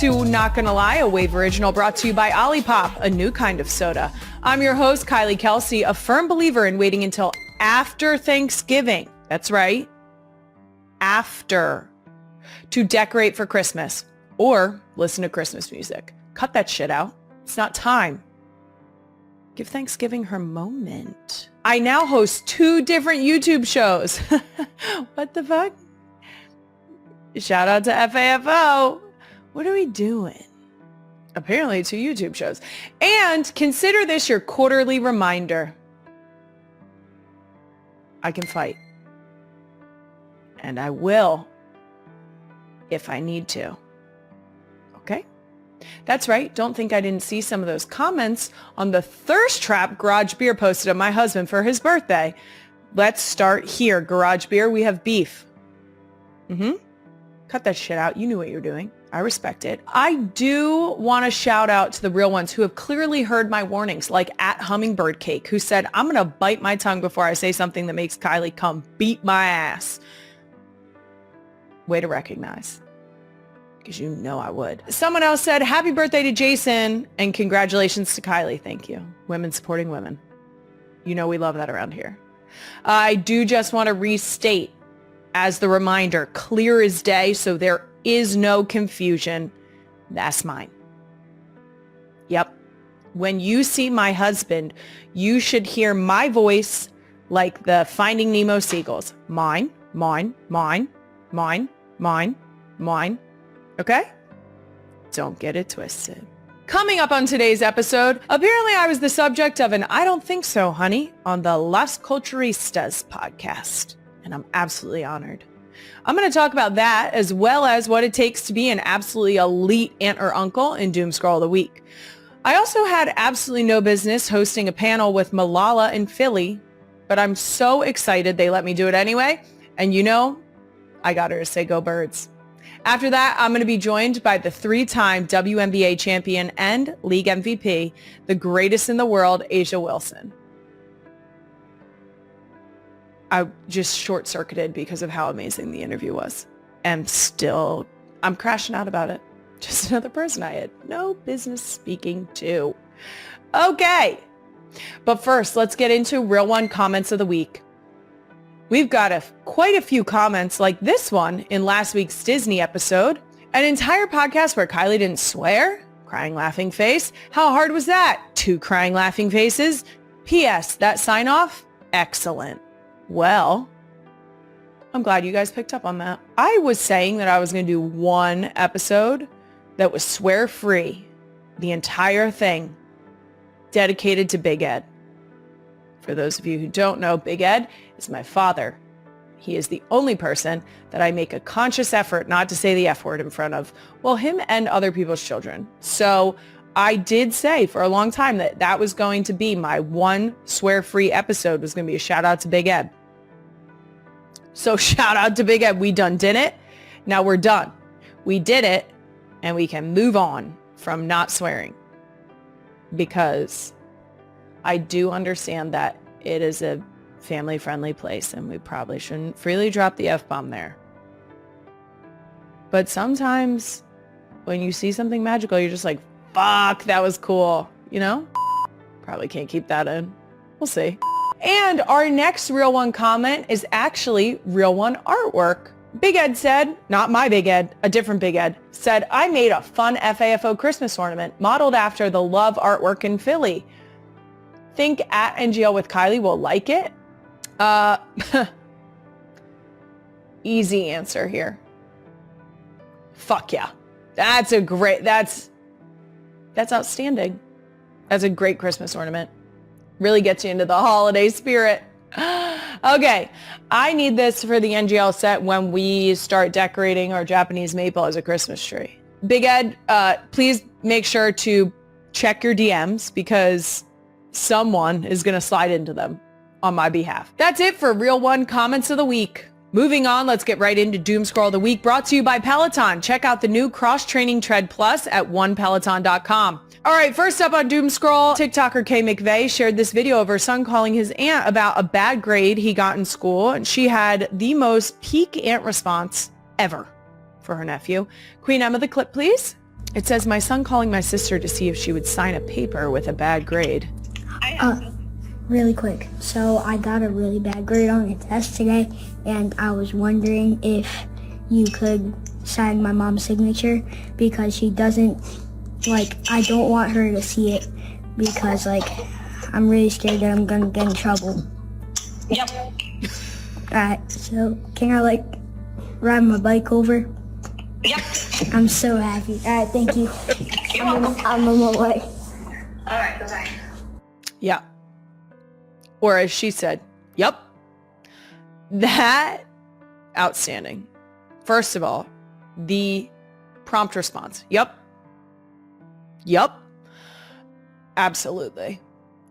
To Not Gonna Lie, a Wave original brought to you by Olipop, a new kind of soda. I'm your host, Kylie Kelce, a firm believer in waiting until after Thanksgiving. That's right. After. To decorate for Christmas or listen to Christmas music. Cut that shit out. It's not time. Give Thanksgiving her moment. I now host 2 different YouTube shows. What the fuck? Shout out to FAFO. What are we doing? Apparently 2 YouTube shows. And consider this your quarterly reminder. I can fight. And I will if I need to. Okay? That's right. Don't think I didn't see some of those comments on the Thirst Trap Garage Beer posted on my husband for his birthday. Let's start here. Garage Beer, we have beef. Cut that shit out. You knew what you're doing. I respect it. I do want to shout out to the real ones who have clearly heard my warnings, like at Hummingbird Cake, who said, I'm going to bite my tongue before I say something that makes Kylie come beat my ass. Way to recognize. Because you know I would. Someone else said, happy birthday to Jason and congratulations to Kylie. Thank you. Women supporting women. You know we love that around here. I do just want to restate as the reminder, clear as day, so there is no confusion. That's mine. Yep. When you see my husband, you should hear my voice like the Finding Nemo seagulls. Mine, mine, mine, mine, mine, mine. Okay? Don't get it twisted. Coming up on today's episode, apparently I was the subject of an I Don't Think So, Honey on the Las Culturistas podcast. And I'm absolutely honored. I'm going to talk about that as well as what it takes to be an absolutely elite aunt or uncle in Doom Scroll of the Week. I also had absolutely no business hosting a panel with Malala in Philly, but I'm so excited they let me do it anyway. And you know, I got her to say go Birds. After that, I'm going to be joined by the 3-time WNBA champion and league MVP, the greatest in the world, A'ja Wilson. I just short-circuited because of how amazing the interview was. And still, I'm crashing out about it. Just another person I had no business speaking to. Okay. But first, let's get into Real One Comments of the Week. We've got quite a few comments like this one in last week's Disney episode. An entire podcast where Kylie didn't swear? Crying laughing face. How hard was that? 2 crying laughing faces. P.S. That sign off? Excellent. Well, I'm glad you guys picked up on that. I was saying that I was going to do one episode that was swear-free, the entire thing, dedicated to Big Ed. For those of you who don't know, Big Ed is my father. He is the only person that I make a conscious effort not to say the F word in front of, well, him and other people's children. So I did say for a long time that that was going to be my one swear-free episode, was going to be a shout out to Big Ed. So shout out to Big Ed. We did it. Now we're done. We did it, and we can move on from not swearing, because I do understand that it is a family-friendly place and we probably shouldn't freely drop the F-bomb there. But sometimes when you see something magical, you're just like, fuck, that was cool. You know? Probably can't keep that in. We'll see. And our next Real One comment is actually Real One artwork. Big Ed said, not my Big Ed, a different Big Ed, said, I made a fun FAFO Christmas ornament modeled after the Love artwork in Philly. Think at NGL with Kylie will like it? Easy answer here. Fuck yeah. That's outstanding. That's a great Christmas ornament. Really gets you into the holiday spirit. Okay, I need this for the NGL set when we start decorating our Japanese maple as a Christmas tree. Big Ed, please make sure to check your DMs because someone is going to slide into them on my behalf. That's it for Real One Comments of the Week. Moving on, let's get right into Doom Scroll of the Week, brought to you by Peloton. Check out the new Cross-Training Tread Plus at onepeloton.com. All right, first up on Doom Scroll, TikToker Kay McVeigh shared this video of her son calling his aunt about a bad grade he got in school, and she had the most peak aunt response ever for her nephew. Queen Emma, the clip, please. It says, my son calling my sister to see if she would sign a paper with a bad grade. Really quick. So I got a really bad grade on the test today, and I was wondering if you could sign my mom's signature, because she doesn't, I don't want her to see it, because, I'm really scared that I'm going to get in trouble. Yep. Alright, so can I, ride my bike over? Yep. I'm so happy. Alright, thank you. I'm on my way. All right, bye-bye. Yeah. Or as she said, yep. That, outstanding. First of all, the prompt response. Yep. Yep. Absolutely.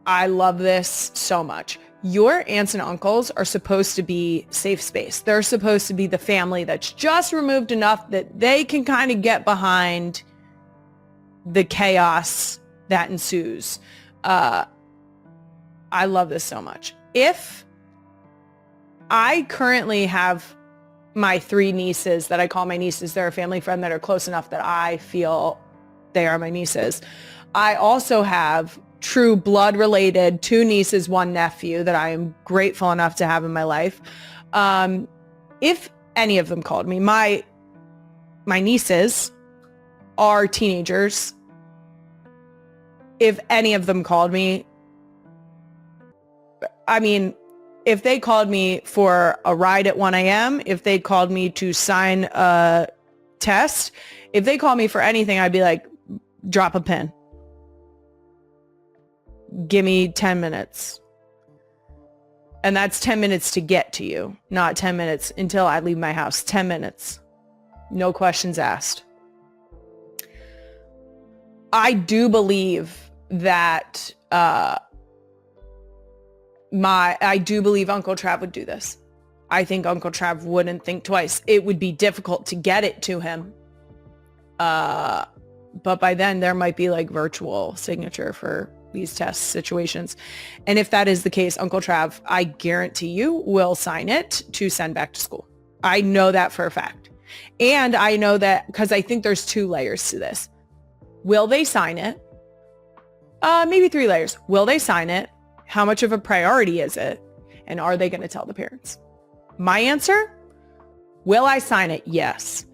I love this so much. Your aunts and uncles are supposed to be safe space. They're supposed to be the family that's just removed enough that they can kind of get behind the chaos that ensues. I love this so much. If I currently have my 3 nieces that I call my nieces, they're a family friend that are close enough that I feel they are my nieces. I also have true blood related 2 nieces, 1 nephew that I am grateful enough to have in my life. If any of them called me, my nieces are teenagers. If any of them called me, if they called me for a ride at 1 a.m., if they called me to sign a test, if they called me for anything, I'd be like, drop a pin. Give me 10 minutes. And that's 10 minutes to get to you, not 10 minutes until I leave my house. 10 minutes. No questions asked. I do believe that I do believe Uncle Trav would do this. I think Uncle Trav wouldn't think twice. It would be difficult to get it to him. But by then there might be virtual signature for these test situations. And if that is the case, Uncle Trav, I guarantee you, will sign it to send back to school. I know that for a fact. And I know that because I think there's 2 layers to this. Will they sign it? Maybe 3 layers. Will they sign it? How much of a priority is it? And are they going to tell the parents? My answer, will I sign it? Yes.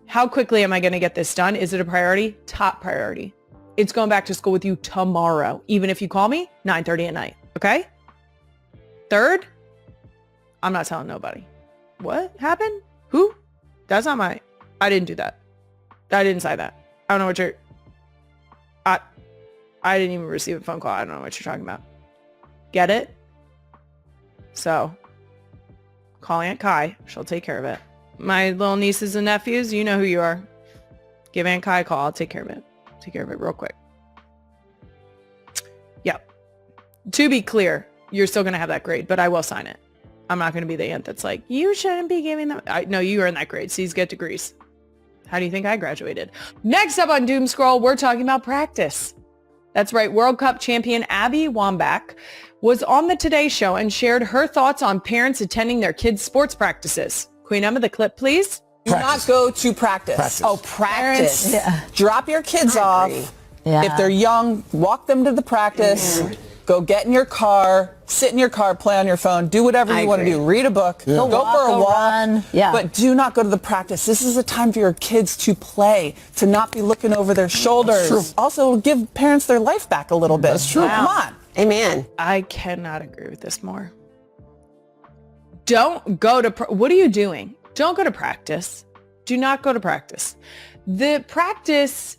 How quickly am I going to get this done? Is it a priority? Top priority. It's going back to school with you tomorrow. Even if you call me, 9:30 at night. Okay? 3rd, I'm not telling nobody. What happened? Who? That's not I didn't do that. I didn't sign that. I don't know what I didn't even receive a phone call. I don't know what you're talking about. Get it? So, call Aunt Kai. She'll take care of it. My little nieces and nephews, you know who you are. Give Aunt Kai a call. I'll take care of it. Take care of it real quick. Yep. To be clear, you're still going to have that grade, but I will sign it. I'm not going to be the aunt that's like, you shouldn't be giving them. No, you earn that grade. C's get degrees. How do you think I graduated? Next up on Doom Scroll, we're talking about practice. That's right. World Cup champion Abby Wambach was on the Today Show and shared her thoughts on parents attending their kids' sports practices. Queen Emma, the clip, please. Do not go to practice. Oh, practice. Parents, drop your kids off. Yeah. If they're young, walk them to the practice. Go get in your car, sit in your car, play on your phone, do whatever you want to do. Read a book, go for a walk, run. Yeah. But do not go to the practice. This is a time for your kids to play, to not be looking over their shoulders. That's true. Also, give parents their life back a little bit. That's true. Come on. Amen. I cannot agree with this more. Don't go to, what are you doing? Don't go to practice. Do not go to practice. The practice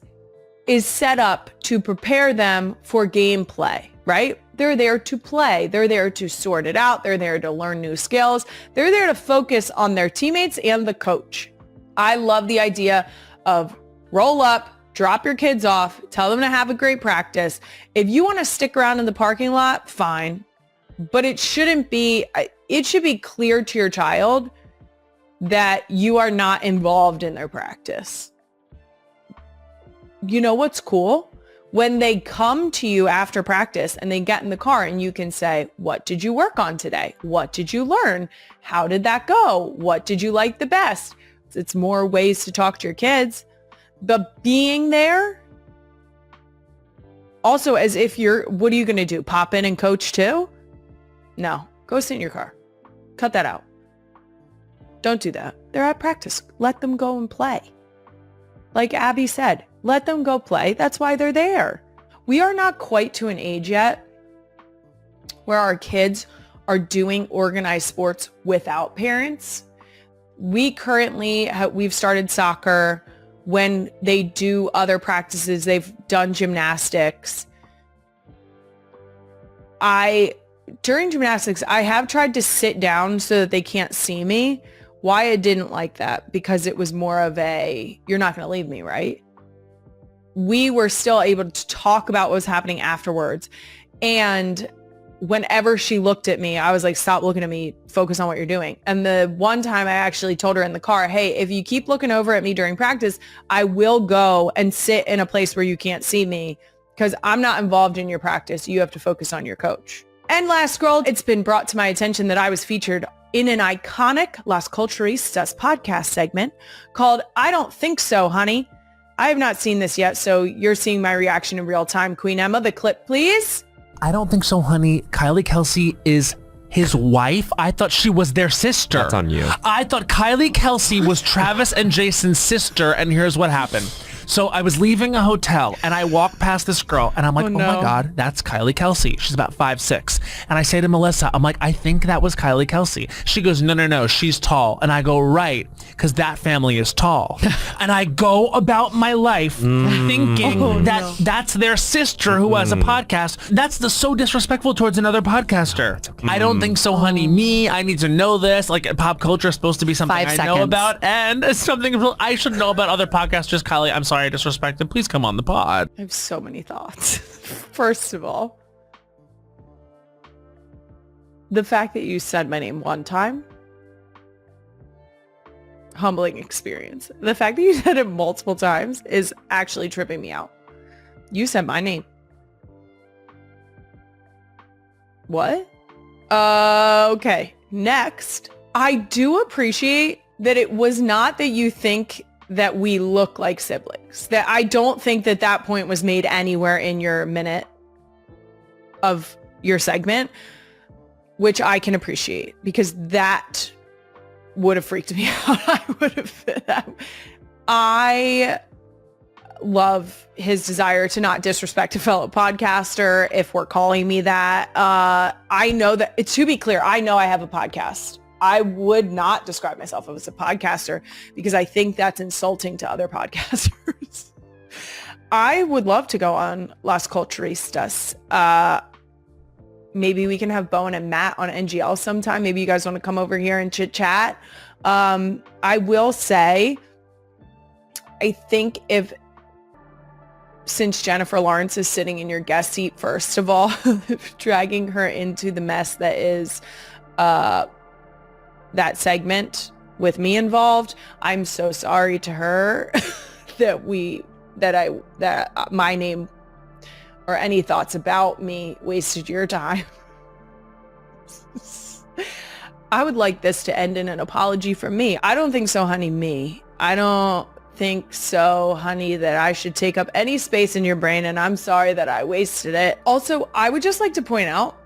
is set up to prepare them for gameplay, right? They're there to play. They're there to sort it out. They're there to learn new skills. They're there to focus on their teammates and the coach. I love the idea of roll up, drop your kids off, tell them to have a great practice. If you want to stick around in the parking lot, fine. But it should be clear to your child that you are not involved in their practice. You know what's cool? When they come to you after practice and they get in the car and you can say, what did you work on today? What did you learn? How did that go? What did you like the best? It's more ways to talk to your kids. the being there. Also, as if what are you going to do? Pop in and coach too? No, go sit in your car. Cut that out. Don't do that. They're at practice. Let them go and play. Like Abby said, let them go play. That's why they're there. We are not quite to an age yet where our kids are doing organized sports without parents. We currently we've started soccer. When they do other practices, they've done gymnastics. During gymnastics, I have tried to sit down so that they can't see me. Wyatt didn't like that because it was more of you're not going to leave me, right? We were still able to talk about what was happening afterwards. And whenever she looked at me, I was like, stop looking at me, focus on what you're doing. And the one time I actually told her in the car, hey, if you keep looking over at me during practice, I will go and sit in a place where you can't see me because I'm not involved in your practice. You have to focus on your coach. And last scroll, it's been brought to my attention that I was featured in an iconic Las Culturistas podcast segment called I Don't Think So, Honey. I have not seen this yet, so you're seeing my reaction in real time. Queen Emma, the clip, please. I don't think so, honey. Kylie Kelce is his wife. I thought she was their sister. That's on you. I thought Kylie Kelce was Travis and Jason's sister, and here's what happened. So I was leaving a hotel, and I walked past this girl, and I'm like, oh my God, that's Kylie Kelce. She's about 5'6". And I say to Melissa, I'm like, I think that was Kylie Kelce. She goes, no, she's tall. And I go, right, because that family is tall. And I go about my life thinking that's their sister who has a podcast. That's so disrespectful towards another podcaster. I don't think so, honey. I need to know this. Like, pop culture is supposed to be something 5 I seconds. know about, and it's something I should know about other podcasters. Kylie, I'm sorry I disrespected. Please come on the pod. I have so many thoughts. First of all, the fact that you said my name one time, humbling experience. The fact that you said it multiple times is actually tripping me out. You said my name. What? Okay. Next, I do appreciate that it was not that you think that we look like siblings. That I don't think that point was made anywhere in your minute of your segment, which I can appreciate because that would have freaked me out. I love his desire to not disrespect a fellow podcaster if we're calling me that. I know that, to be clear, I know I have a podcast. I would not describe myself as a podcaster because I think that's insulting to other podcasters. I would love to go on Las Culturistas. Maybe we can have Bowen and Matt on NGL sometime. Maybe you guys want to come over here and chit chat. I will say, I think since Jennifer Lawrence is sitting in your guest seat, first of all, dragging her into the mess that is that segment with me involved, I'm so sorry to her that my name or any thoughts about me wasted your time. I would like this to end in an apology from me. I don't think so, honey, me. I don't think so, honey, that I should take up any space in your brain, and I'm sorry that I wasted it. Also, I would just like to point out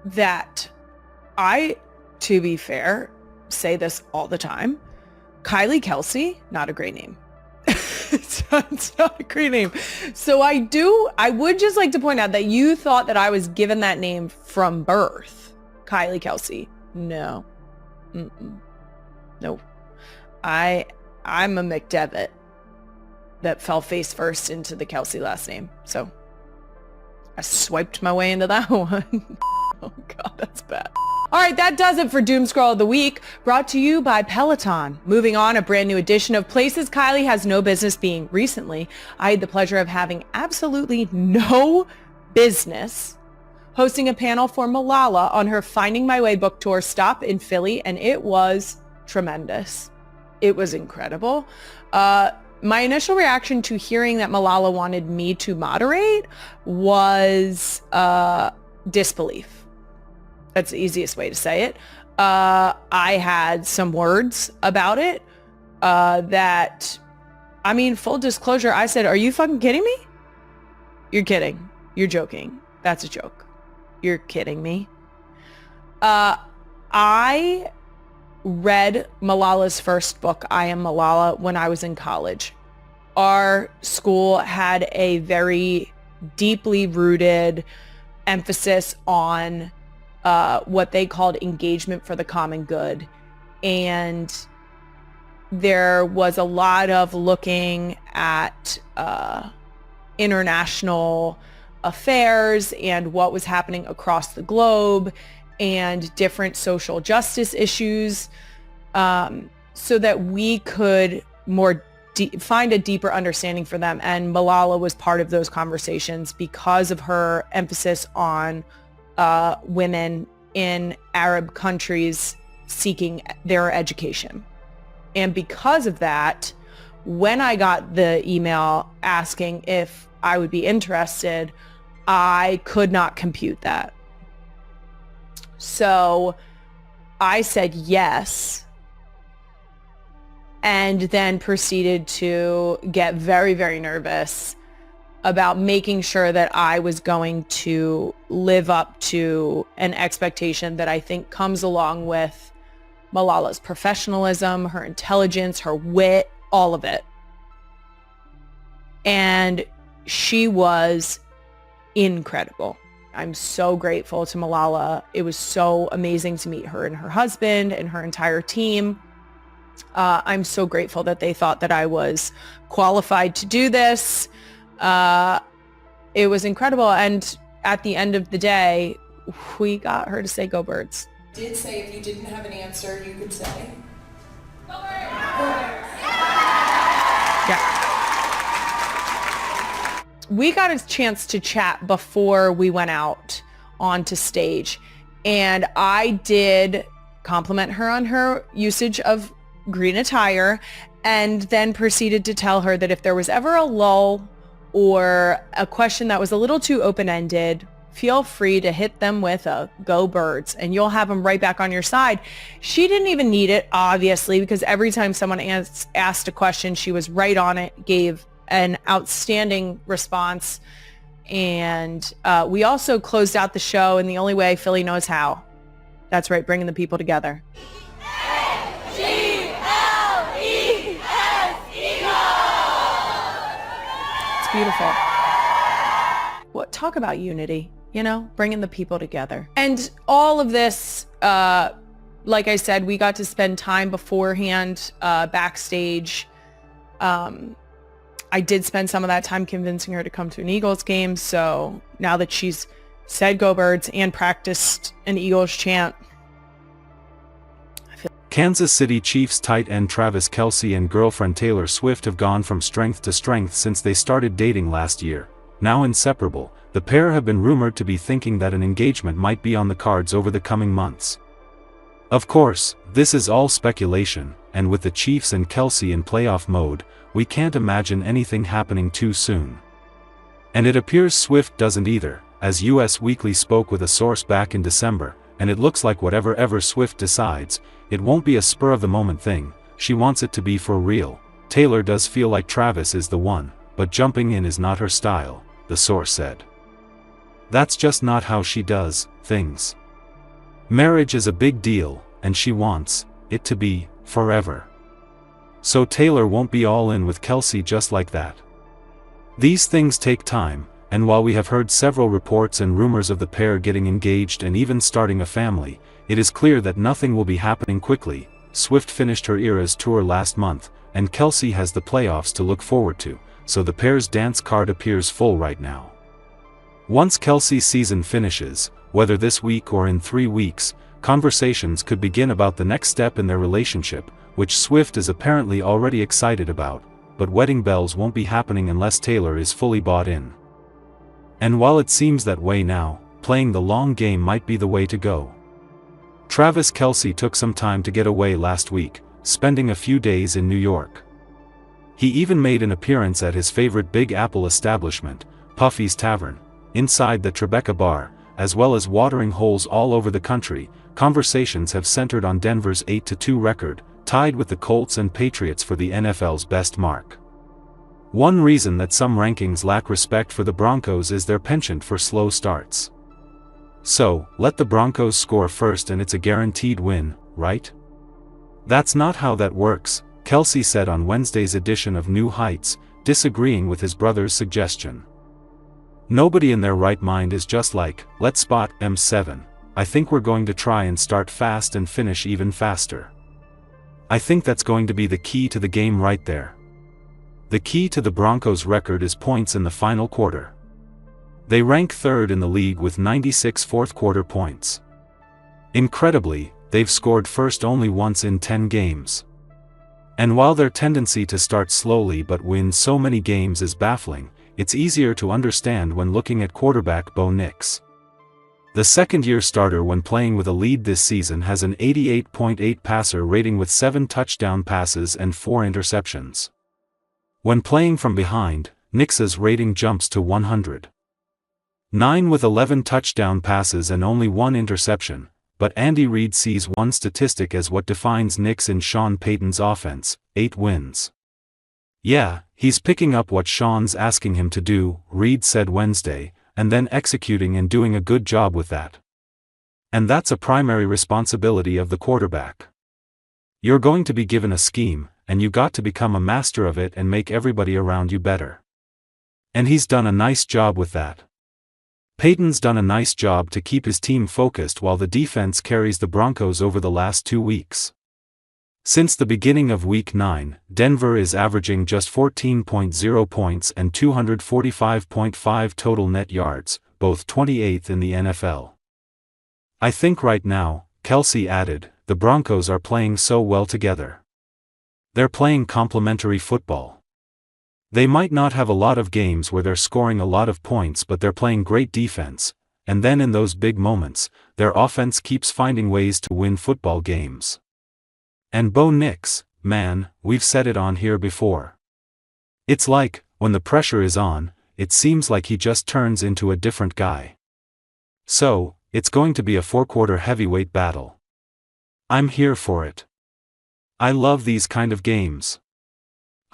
that to be fair, say this all the time. Kylie Kelce, not a great name. It's not a great name. So I would just like to point out that you thought that I was given that name from birth. Kylie Kelce. No. Nope. I'm a McDevitt that fell face first into the Kelce last name. So I swiped my way into that one. Oh God, that's bad. All right, that does it for Doom Scroll of the Week, brought to you by Peloton. Moving on, a brand new edition of Places Kylie Has No Business Being. Recently, I had the pleasure of having absolutely no business hosting a panel for Malala on her Finding My Way book tour stop in Philly, and it was tremendous. It was incredible. My initial reaction to hearing that Malala wanted me to moderate was disbelief. That's the easiest way to say it. I had some words about it that I mean, full disclosure, I said, are you fucking kidding me? You're kidding. You're joking. That's a joke. You're kidding me. I read Malala's first book, I Am Malala, when I was in college. Our school had a very deeply rooted emphasis on what they called engagement for the common good. And there was a lot of looking at international affairs and what was happening across the globe and different social justice issues, so that we could find a deeper understanding for them. And Malala was part of those conversations because of her emphasis on women in Arab countries seeking their education. And because of that, when I got the email asking if I would be interested, I could not compute that. So I said yes, and then proceeded to get very, very nervous about making sure that I was going to live up to an expectation that I think comes along with Malala's professionalism, her intelligence, her wit, all of it. And she was incredible. I'm so grateful to Malala. It was so amazing to meet her and her husband and her entire team. I'm so grateful that they thought that I was qualified to do this. It was incredible. And at the end of the day, we got her to say "Go Birds." Did say if you didn't have an answer, you could say. Yeah. We got a chance to chat before we went out onto stage, and I did compliment her on her usage of green attire, and then proceeded to tell her that if there was ever a lull or a question that was a little too open-ended, feel free to hit them with a "Go Birds," and you'll have them right back on your side. She didn't even need it, obviously, because every time someone asked a question, she was right on it, gave an outstanding response. And we also closed out the show in the only way Philly knows how. That's right, bringing the people together. It's beautiful. What, talk about unity, you know, bringing the people together. And all of this, like I said, we got to spend time beforehand backstage. I did spend some of that time convincing her to come to an Eagles game. So now that she's said "Go Birds" and practiced an Eagles chant. Kansas City Chiefs tight end Travis Kelce and girlfriend Taylor Swift have gone from strength to strength since they started dating last year. Now inseparable, the pair have been rumored to be thinking that an engagement might be on the cards over the coming months. Of course, this is all speculation, and with the Chiefs and Kelce in playoff mode, we can't imagine anything happening too soon. And it appears Swift doesn't either, as US Weekly spoke with a source back in December, and it looks like whatever Swift decides, it won't be a spur-of-the-moment thing. She wants it to be for real. Taylor does feel like Travis is the one, but jumping in is not her style, the source said. That's just not how she does things. Marriage is a big deal, and she wants it to be forever. So Taylor won't be all in with Kelce just like that. These things take time, and while we have heard several reports and rumors of the pair getting engaged and even starting a family, it is clear that nothing will be happening quickly. Swift finished her Eras tour last month, and Kelce has the playoffs to look forward to, so the pair's dance card appears full right now. Once Kelce's season finishes, whether this week or in 3 weeks, conversations could begin about the next step in their relationship, which Swift is apparently already excited about, but wedding bells won't be happening unless Taylor is fully bought in. And while it seems that way now, playing the long game might be the way to go. Travis Kelce took some time to get away last week, spending a few days in New York. He even made an appearance at his favorite Big Apple establishment, Puffy's Tavern, inside the Tribeca bar, as well as watering holes all over the country. Conversations have centered on Denver's 8-2 record, tied with the Colts and Patriots for the NFL's best mark. One reason that some rankings lack respect for the Broncos is their penchant for slow starts. So, let the Broncos score first and it's a guaranteed win, right? That's not how that works, Kelce said on Wednesday's edition of New Heights, disagreeing with his brother's suggestion. Nobody in their right mind is just like, let's spot M7. I think we're going to try and start fast and finish even faster. I think that's going to be the key to the game right there. The key to the Broncos' record is points in the final quarter. They rank third in the league with 96 fourth-quarter points. Incredibly, they've scored first only once in 10 games. And while their tendency to start slowly but win so many games is baffling, it's easier to understand when looking at quarterback Bo Nix. The second-year starter when playing with a lead this season has an 88.8 passer rating with 7 touchdown passes and 4 interceptions. When playing from behind, Nix's rating jumps to 100. 9 with 11 touchdown passes and only 1 interception, but Andy Reid sees one statistic as what defines Nix in Sean Payton's offense: 8 wins. Yeah, he's picking up what Sean's asking him to do, Reid said Wednesday, and then executing and doing a good job with that. And that's a primary responsibility of the quarterback. You're going to be given a scheme, and you got to become a master of it and make everybody around you better. And he's done a nice job with that. Payton's done a nice job to keep his team focused while the defense carries the Broncos over the last 2 weeks. Since the beginning of Week 9, Denver is averaging just 14.0 points and 245.5 total net yards, both 28th in the NFL. I think right now, Kelce added, the Broncos are playing so well together. They're playing complementary football. They might not have a lot of games where they're scoring a lot of points, but they're playing great defense, and then in those big moments, their offense keeps finding ways to win football games. And Bo Nix, man, we've said it on here before. It's like, when the pressure is on, it seems like he just turns into a different guy. So, it's going to be a 4-quarter heavyweight battle. I'm here for it. I love these kind of games.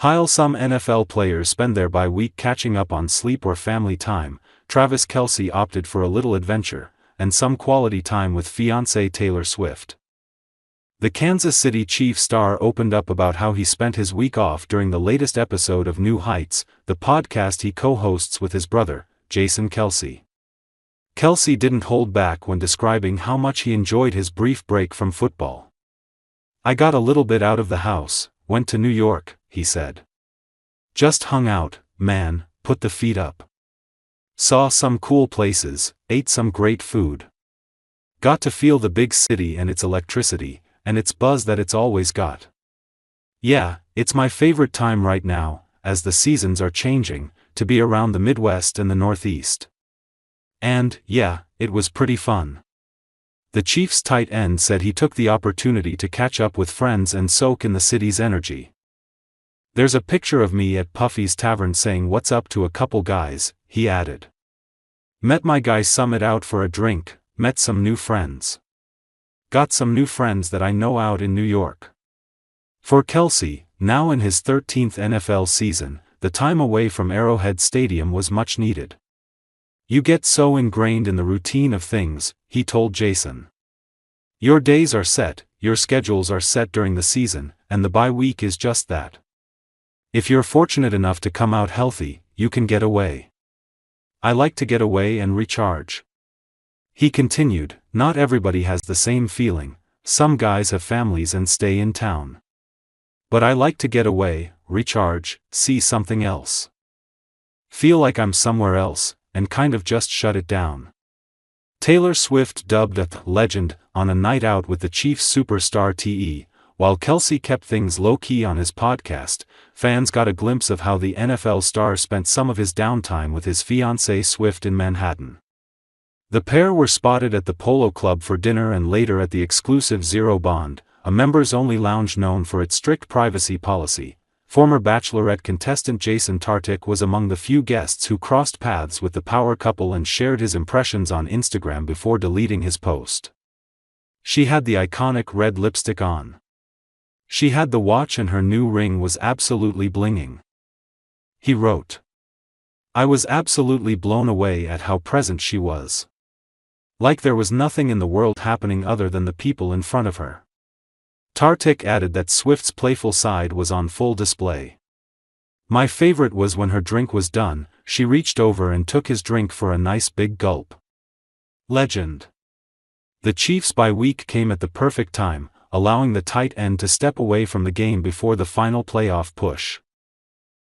While some NFL players spend their bye week catching up on sleep or family time, Travis Kelce opted for a little adventure, and some quality time with fiancée Taylor Swift. The Kansas City Chiefs star opened up about how he spent his week off during the latest episode of New Heights, the podcast he co-hosts with his brother, Jason Kelce. Kelce didn't hold back when describing how much he enjoyed his brief break from football. I got a little bit out of the house, went to New York, he said. Just hung out, man, put the feet up. Saw some cool places, ate some great food. Got to feel the big city and its electricity, and its buzz that it's always got. Yeah, it's my favorite time right now, as the seasons are changing, to be around the Midwest and the Northeast. And, yeah, it was pretty fun. The Chiefs tight end said he took the opportunity to catch up with friends and soak in the city's energy. There's a picture of me at Puffy's Tavern saying what's up to a couple guys, he added. Met my guy Summit out for a drink, met some new friends. Got some new friends that I know out in New York. For Kelce, now in his 13th NFL season, the time away from Arrowhead Stadium was much needed. You get so ingrained in the routine of things, he told Jason. Your days are set, your schedules are set during the season, and the bye week is just that. If you're fortunate enough to come out healthy, you can get away. I like to get away and recharge. He continued, not everybody has the same feeling, some guys have families and stay in town. But I like to get away, recharge, see something else. Feel like I'm somewhere else, and kind of just shut it down. Taylor Swift dubbed a legend on a night out with the Chiefs superstar T.E., while Kelce kept things low-key on his podcast. Fans got a glimpse of how the NFL star spent some of his downtime with his fiancée Swift in Manhattan. The pair were spotted at the Polo Club for dinner and later at the exclusive Zero Bond, a members-only lounge known for its strict privacy policy. Former Bachelorette contestant Jason Tartick was among the few guests who crossed paths with the power couple and shared his impressions on Instagram before deleting his post. She had the iconic red lipstick on. She had the watch and her new ring was absolutely blinging. He wrote. I was absolutely blown away at how present she was. Like there was nothing in the world happening other than the people in front of her. Tartik added that Swift's playful side was on full display. My favorite was when her drink was done, she reached over and took his drink for a nice big gulp. Legend. The Chiefs' bye week came at the perfect time, allowing the tight end to step away from the game before the final playoff push.